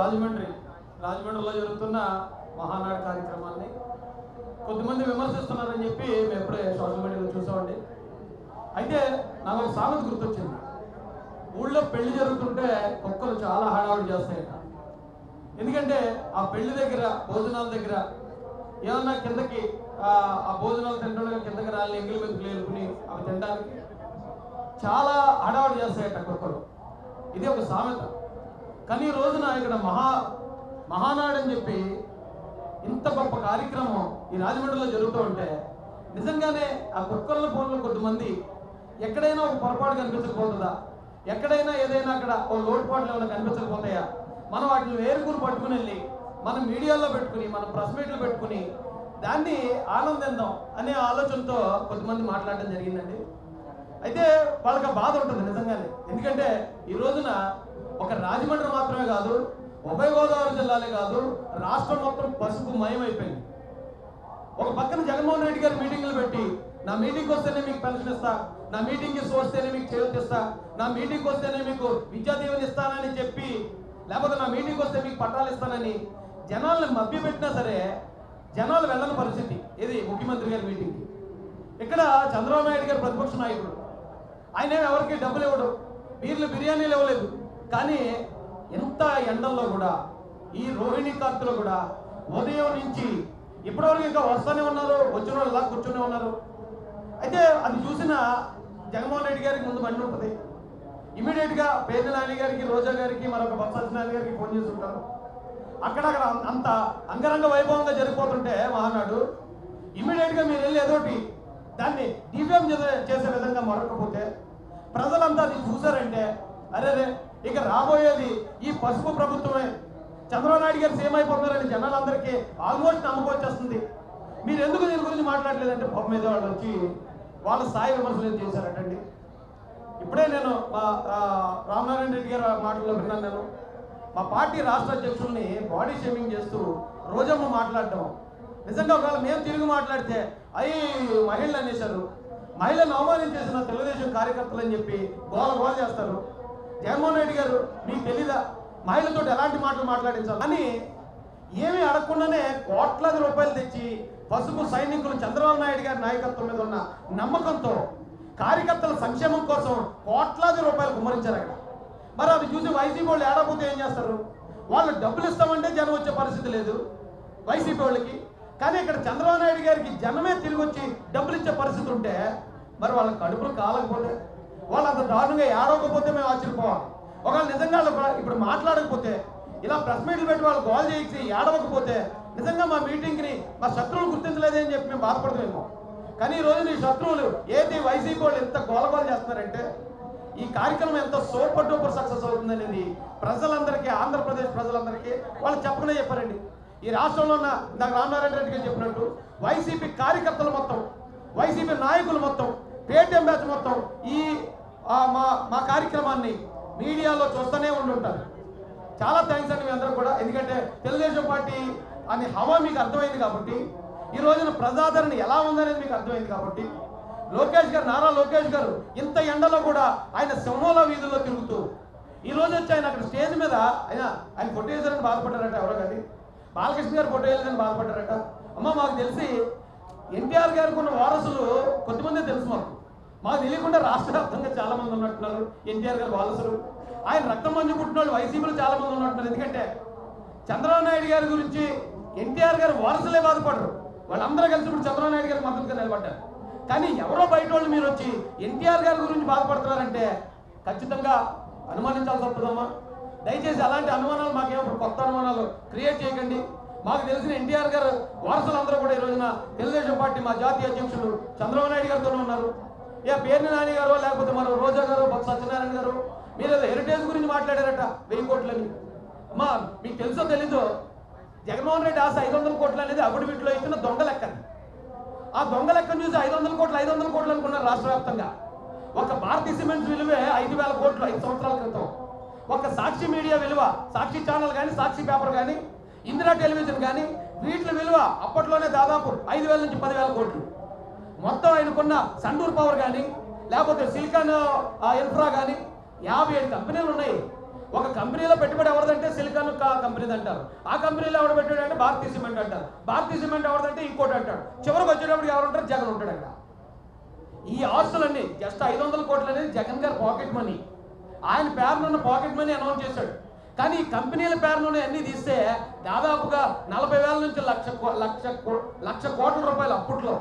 రాజమండ్రిలో జరుగుతున్న మహానాడు కార్యక్రమాన్ని కొద్దిమంది విమర్శిస్తున్నారని చెప్పి మేము ఎప్పుడే సోషల్ మీడియాలో చూసామండి. అయితే నాకు ఒక సామెత గుర్తొచ్చింది. ఊళ్ళో పెళ్లి జరుగుతుంటే కుక్కలు చాలా హడావుడి చేస్తాయట. ఎందుకంటే ఆ పెళ్లి దగ్గర భోజనాల దగ్గర ఏమన్నా కిందకి ఆ భోజనాలు తింటుండగా కిందకి రాళ్ళని ఎంగిలి మెతుకులు ఏలుకుని అవి తినడానికి చాలా హడావుడి చేస్తాయట కుక్కలు. ఇది ఒక సామెత. కానీ ఈ రోజున ఇక్కడ మహానాడు అని చెప్పి ఇంత గొప్ప కార్యక్రమం ఈ రాజమండ్రిలో జరుగుతూ ఉంటే నిజంగానే ఆ కుక్కల ఫోన్లో కొద్దిమంది ఎక్కడైనా ఒక పొరపాటు కనిపించకపోతుందా, ఎక్కడైనా ఏదైనా అక్కడ ఓ లోటుపాట్లు ఏమైనా కనిపించకపోతాయా, మనం వాటిని వేరుగురు పట్టుకుని వెళ్ళి మన మీడియాలో పెట్టుకుని మన ప్రెస్ మీట్లు పెట్టుకుని దాన్ని ఆనందిద్దాం అనే ఆలోచనతో కొద్దిమంది మాట్లాడడం జరిగిందండి. అయితే వాళ్ళకి ఆ బాధ ఉంటుంది నిజంగానే. ఎందుకంటే ఈ రోజున ఒక రాజమండ్రి మాత్రమే కాదు, ఉభయ గోదావరి జిల్లాలే కాదు, రాష్ట్రం మొత్తం పసుపు మయమైపోయింది. ఒక పక్కన జగన్మోహన్ రెడ్డి గారు మీటింగ్లు పెట్టి నా మీటింగ్కి వస్తేనే మీకు పెన్షన్ ఇస్తా, నా మీటింగ్కి వస్తేనే మీకు చేయూత ఇస్తా, నా మీటింగ్కి వస్తేనే మీకు విద్యా దీవెన ఇస్తానని చెప్పి, లేకపోతే నా మీటింగ్కి వస్తే మీకు పట్టాలు ఇస్తానని జనాలను మభ్యపెట్టినా సరే జనాలు వెళ్ళని పరిస్థితి. ఇది ముఖ్యమంత్రి గారి మీటింగ్కి. ఇక్కడ చంద్రబాబు నాయుడు గారు ప్రతిపక్ష నాయకుడు, ఆయన ఎవరికి డబ్బులు ఇవ్వడు, బిర్యానీలు ఇవ్వలేదు. కానీ ఎంత ఎండల్లో కూడా ఈ రోహిణి కార్తులో కూడా ఉదయం నుంచి ఇప్పటివరకు ఇంకా వస్తూనే ఉన్నారు, వచ్చిన వాళ్ళు కూర్చునే ఉన్నారు. అయితే అది చూసిన జగన్మోహన్ రెడ్డి గారికి ముందు బండి ఉంటుంది. ఇమీడియట్గా పేద నాని గారికి, రోజా గారికి, మరొక బొత్స సత్యనారాయణ గారికి ఫోన్ చేస్తుంటారు. అక్కడక్కడ అంత అంగరంగ వైభవంగా జరిగిపోతుంటే మహానాడు ఇమీడియట్గా మీరు వెళ్ళి ఏదోటి దాన్ని దివ్యం చేసే విధంగా మరొకపోతే ప్రజలంతా అది చూసారంటే అరే ఇక రాబోయేది ఈ పసుపు ప్రభుత్వమే, చంద్రబాబు నాయుడు గారు సేమ్ అయిపోతున్నారని జనాలందరికీ ఆల్మోస్ట్ నమ్మకం వచ్చేస్తుంది. మీరు ఎందుకు దీని గురించి మాట్లాడలేదంటే పాపం మీద వాళ్ళు వచ్చి వాళ్ళ స్థాయి విమర్శలు ఏం చేశారటండి. ఇప్పుడే నేను మా రామనారాయణ రెడ్డి గారి మాటల్లో విన్నాను. నేను మా పార్టీ రాష్ట్ర అధ్యక్షుల్ని బాడీ షేమింగ్ చేస్తూ రోజమ్మ మాట్లాడటం నిజంగా ఒకవేళ మేము తిరిగి మాట్లాడితే అవి మహిళలు అనేశారు, మహిళలను అవమానించేసిన తెలుగుదేశం కార్యకర్తలు అని చెప్పి గోల చేస్తారు. జగన్మోహన్ రెడ్డి గారు మీకు తెలీదా మహిళలతో ఎలాంటి మాటలు మాట్లాడించాలి అని ఏమీ అడగకుండానే కోట్లాది రూపాయలు తెచ్చి పసుపు సైనికులు చంద్రబాబు నాయుడు గారి నాయకత్వం మీద ఉన్న నమ్మకంతో కార్యకర్తల సంక్షేమం కోసం కోట్లాది రూపాయలు కుమ్మరించారు అక్కడ. మరి అది చూసి వైసీపీ వాళ్ళు ఏడపోతే ఏం చేస్తారు? వాళ్ళు డబ్బులు ఇస్తామంటే జనం వచ్చే పరిస్థితి లేదు వైసీపీ వాళ్ళకి. కానీ ఇక్కడ చంద్రబాబు నాయుడు గారికి జనమే తిరిగి వచ్చి డబ్బులు ఇచ్చే పరిస్థితి ఉంటే మరి వాళ్ళ కడుపులు కాలకపోతే, వాళ్ళు అంత దారుణంగా ఏడవకపోతే మేము ఆశ్చర్యపోవాలి. ఒకవేళ నిజంగా ఇప్పుడు మాట్లాడకపోతే, ఇలా ప్రెస్ మీట్లు పెట్టి వాళ్ళు గోల్ చేసి ఏడవకపోతే నిజంగా మా మీటింగ్ని మా శత్రువులు గుర్తించలేదని చెప్పి మేము బాధపడతామేమో. కానీ ఈ రోజు నీ శత్రువులు ఏది వైసీపీ వాళ్ళు ఎంత గోలగోలు చేస్తున్నారంటే ఈ కార్యక్రమం ఎంత సూపర్ డూపర్ సక్సెస్ అవుతుందనేది ప్రజలందరికీ, ఆంధ్రప్రదేశ్ ప్రజలందరికీ వాళ్ళు చెప్పనే చెప్పారండి. ఈ రాష్ట్రంలో ఉన్న నాకు రామనారాయణ రెడ్డి గారు చెప్పినట్టు వైసీపీ కార్యకర్తలు మొత్తం, వైసీపీ నాయకులు మొత్తం, పేటీఎం బ్యాచ్ మొత్తం ఈ మా కార్యక్రమాన్ని మీడియాలో చూస్తూనే ఉండుంటారు. చాలా థ్యాంక్స్ అండి మీ అందరూ కూడా. ఎందుకంటే తెలుగుదేశం పార్టీ అని హవా మీకు అర్థమైంది కాబట్టి, ఈ రోజున ప్రజాదరణ ఎలా ఉందనేది మీకు అర్థమైంది కాబట్టి, నారా లోకేష్ గారు ఇంత ఎండలో కూడా ఆయన సింహంలో వీధుల్లో తిరుగుతూ ఈ రోజు వచ్చి ఆయన అక్కడ స్టేజ్ మీద ఆయన ఫోటో వేసారని బాధపడ్డారట. ఎవరో కానీ బాలకృష్ణ గారు ఫోటో వేయాలని బాధపడ్డారట. అమ్మ మాకు తెలిసి ఎన్టీఆర్ గారికి ఉన్న వారసులు కొద్దిమంది తెలుసు. మాకు తెలియకుండా రాష్ట్ర వ్యాప్తంగా చాలా మంది ఉన్నట్టున్నారు ఎన్టీఆర్ గారు వారసులు. ఆయన రక్తం మంచి పుట్టిన వాళ్ళు వైసీపీలో చాలా మంది ఉన్నట్టున్నారు. ఎందుకంటే చంద్రబాబు నాయుడు గారి గురించి ఎన్టీఆర్ గారు వారసులే బాధపడరు, వాళ్ళందరూ కలిసి ఇప్పుడు చంద్రబాబు నాయుడు గారికి మద్దతుగా నిలబడ్డారు. కానీ ఎవరో బయట వాళ్ళు మీరు వచ్చి ఎన్టీఆర్ గారి గురించి బాధపడుతున్నారంటే ఖచ్చితంగా అనుమానించాల్సి వస్తుందమ్మా. దయచేసి అలాంటి అనుమానాలు మాకేమో కొత్త అనుమానాలు క్రియేట్ చేయకండి. మాకు తెలిసిన ఎన్టీఆర్ గారు వారసులందరూ కూడా ఈ రోజున తెలుగుదేశం పార్టీ మా జాతీయ అధ్యక్షులు చంద్రబాబు నాయుడు గారితోనే ఉన్నారు. పేర్ని నాని గారు, లేకపోతే మరో రోజా గారు, బొత్స సత్యనారాయణ గారు మీరు ఏదో హెరిటేజ్ గురించి మాట్లాడారట 1000 కోట్లని. అమ్మా మీకు తెలుసో తెలీదో జగన్మోహన్ రెడ్డి ఆశ 500 కోట్లు అనేది అఫిడవిట్లో ఇచ్చిన దొంగ లెక్కని. ఆ దొంగ లెక్కను చూసి 500 కోట్లు అనుకున్నారు రాష్ట్ర వ్యాప్తంగా. ఒక భారతీయ సిమెంట్స్ విలువే 5000 కోట్లు 5 సంవత్సరాల క్రితం. ఒక సాక్షి మీడియా విలువ, సాక్షి ఛానల్ కానీ, సాక్షి పేపర్ కానీ, ఇందిరా టెలివిజన్ కానీ, వీటి విలువ అప్పట్లోనే దాదాపు 5000 నుంచి 10,000 కోట్లు. మొత్తం ఆయనకున్న సండూర్ పవర్ కానీ, లేకపోతే సిలికాన్ ఇన్ఫ్రా కానీ 57 కంపెనీలు ఉన్నాయి. ఒక కంపెనీలో పెట్టుబడి ఎవరిదంటే సిలికాన్ కంపెనీది అంటారు. ఆ కంపెనీలో ఎవరు పెట్టాడు అంటే భారతీయ సిమెంట్ అంటారు. భారతీయ సిమెంట్ ఎవరిదంటే ఇంకోటి అంటాడు. చివరికి వచ్చేటప్పుడు ఎవరు ఉంటారు? జగన్ ఉంటాడు అక్కడ. ఈ ఆస్తులన్నీ జస్ట్ 500 కోట్లు అనేది జగన్ గారి పాకెట్ మనీ. ఆయన పేరునున్న పాకెట్ మనీ అనౌన్స్ చేశాడు. కానీ ఈ కంపెనీల పేరులోనే అన్ని తీస్తే దాదాపుగా 40,000 నుంచి లక్ష కోట్ల రూపాయలు అప్పట్లో.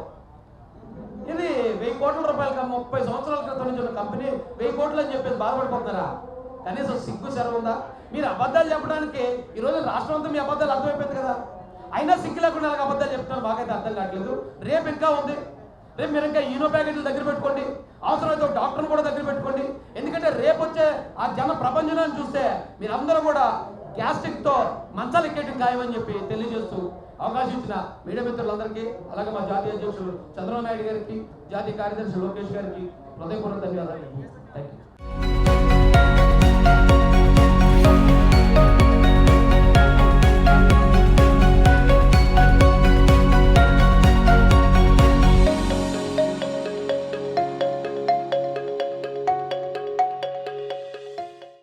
ఇది 1000 కోట్ల రూపాయలు 30 సంవత్సరాల క్రితం నుంచి ఉన్న కంపెనీ 1000 కోట్లు అని చెప్పేసి బాధపడిపోతున్నారా? కనీసం సిగ్గు సెలవు ఉందా? మీరు అబద్ధాలు చెప్పడానికి ఈరోజు రాష్ట్రం అంతా మీ అబద్ధాలు అర్థమైపోయింది కదా. అయినా సిగ్గు లేకుండా నాకు అబద్ధాలు చెప్తున్నారు, మాకైతే అర్థం కావట్లేదు. రేపు ఇంకా ఉంది. రేపు మీరు ఇంకా ఈనో ప్యాకెట్లు దగ్గర పెట్టుకోండి, అవసరమైతే ఒక డాక్టర్ని కూడా దగ్గర పెట్టుకోండి. ఎందుకంటే రేపు వచ్చే ఆ జన ప్రపంచాన్ని చూస్తే మీరందరూ కూడా గ్యాస్ట్రిక్తో మంచాలు ఎక్కేయడం ఖాయమని చెప్పి తెలియజేస్తూ అవకాశం ఇచ్చిన మీడియా మిత్రులందరికీ, అలాగే మా జాతీయ అధ్యక్షులు చంద్రబాబు నాయుడు గారికి, జాతీయ కార్యదర్శి లోకేష్ గారికి హృదయపూర్వక ధన్యవాదాలు.